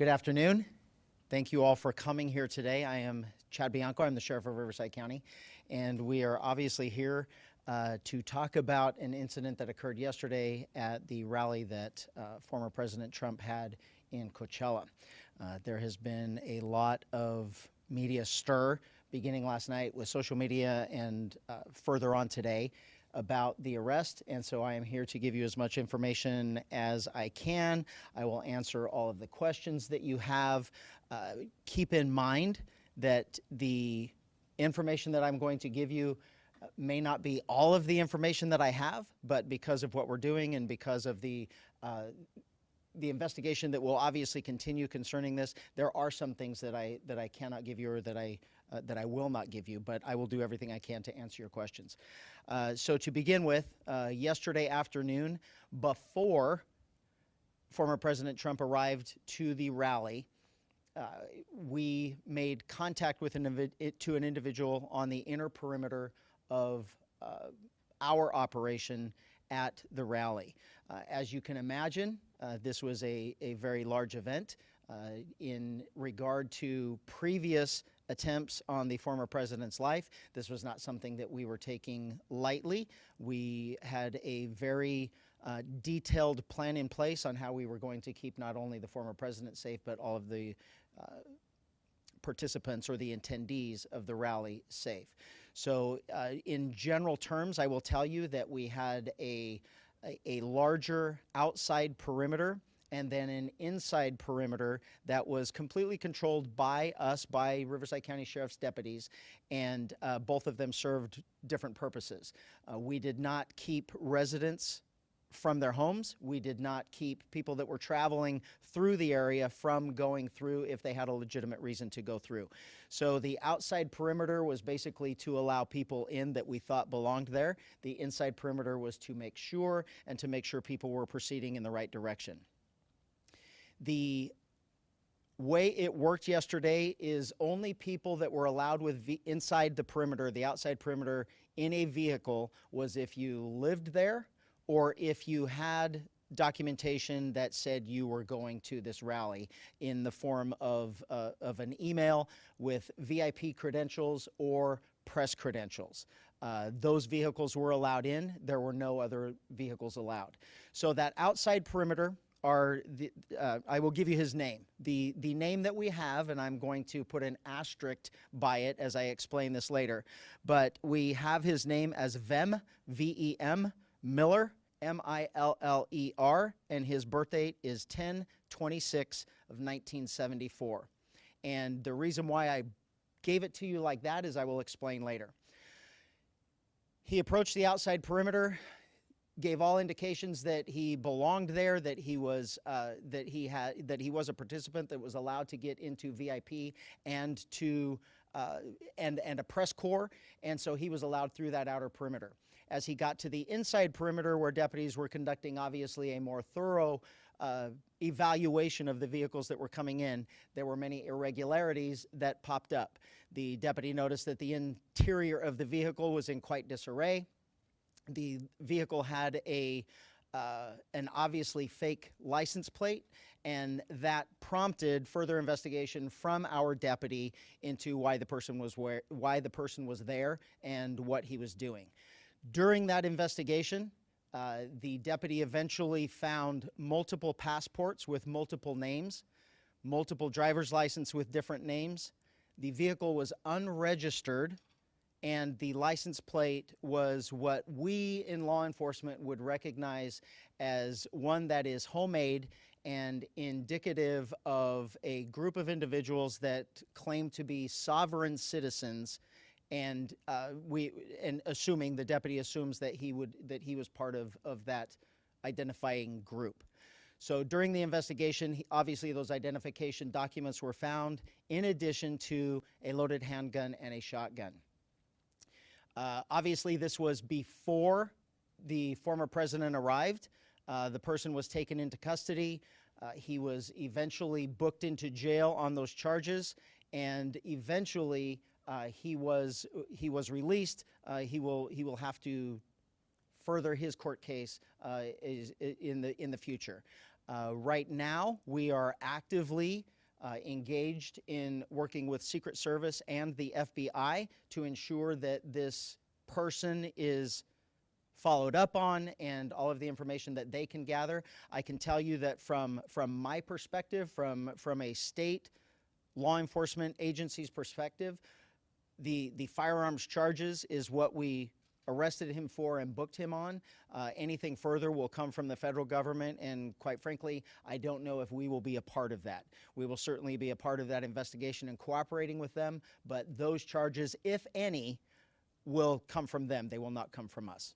Good afternoon. Thank you all for coming here today. I am Chad Bianco. I'm the Sheriff of Riverside County, and we are obviously here to talk about an incident that occurred yesterday at the rally that former President Trump had in Coachella. There has been a lot of media stir beginning last night with social media and further on today about the arrest, and so I am here to give you as much information as I can. I will answer all of the questions that you have. Keep in mind that the information that I'm going to give you may not be all of the information that I have, but because of what we're doing and because of the investigation that will obviously continue concerning this, there are some things that I cannot give you or that I will not give you, but I will do everything I can to answer your questions. So to begin with, yesterday afternoon, before former President Trump arrived to the rally, we made contact with an individual on the inner perimeter of our operation at the rally. As you can imagine, this was a very large event. In regard to previous attempts on the former president's life, this was not something that we were taking lightly. We had a very detailed plan in place on how we were going to keep not only the former president safe, but all of the participants or the attendees of the rally safe. So in general terms, I will tell you that we had a larger outside perimeter and then an inside perimeter that was completely controlled by us, by Riverside County Sheriff's deputies, and both of them served different purposes. We did not keep residents from their homes. We did not keep people that were traveling through the area from going through if they had a legitimate reason to go through. So the outside perimeter was basically to allow people in that we thought belonged there. The inside perimeter was to make sure and to make sure people were proceeding in the right direction. The way it worked yesterday is only people that were allowed inside the perimeter, the outside perimeter, in a vehicle was if you lived there or if you had documentation that said you were going to this rally in the form of an email with VIP credentials or press credentials. Those vehicles were allowed in. There were no other vehicles allowed. So that outside perimeter I will give you his name. The name that we have, and I'm going to put an asterisk by it as I explain this later, but we have his name as Vem, V-E-M, Miller, M-I-L-L-E-R, and his birth date is 10/26 of 1974. And the reason why I gave it to you like that is I will explain later. He approached the outside perimeter, gave all indications that he belonged there, that he was a participant that was allowed to get into VIP and to and a press corps, and so he was allowed through that outer perimeter. As he got to the inside perimeter, where deputies were conducting obviously a more thorough evaluation of the vehicles that were coming in, there were many irregularities that popped up. The deputy noticed that the interior of the vehicle was in quite disarray. The vehicle had an obviously fake license plate, and that prompted further investigation from our deputy into why the person was there and what he was doing. During that investigation, the deputy eventually found multiple passports with multiple names, multiple driver's license with different names. The vehicle was unregistered, and the license plate was what we in law enforcement would recognize as one that is homemade and indicative of a group of individuals that claim to be sovereign citizens, and assuming the deputy assumes that he was part of that identifying group. So during the investigation, obviously those identification documents were found, in addition to a loaded handgun and a shotgun. Obviously, this was before the former president arrived. The person was taken into custody. He was eventually booked into jail on those charges, and eventually he was released. He will have to further his court case in the future. Right now, we are actively engaged in working with Secret Service and the FBI to ensure that this person is followed up on and all of the information that they can gather. I can tell you that from my perspective, from a state law enforcement agency's perspective, the firearms charges is what we arrested him for and booked him on. Anything further will come from the federal government, and quite frankly, I don't know if we will be a part of that. We will certainly be a part of that investigation and cooperating with them, but those charges, if any, will come from them. They will not come from us.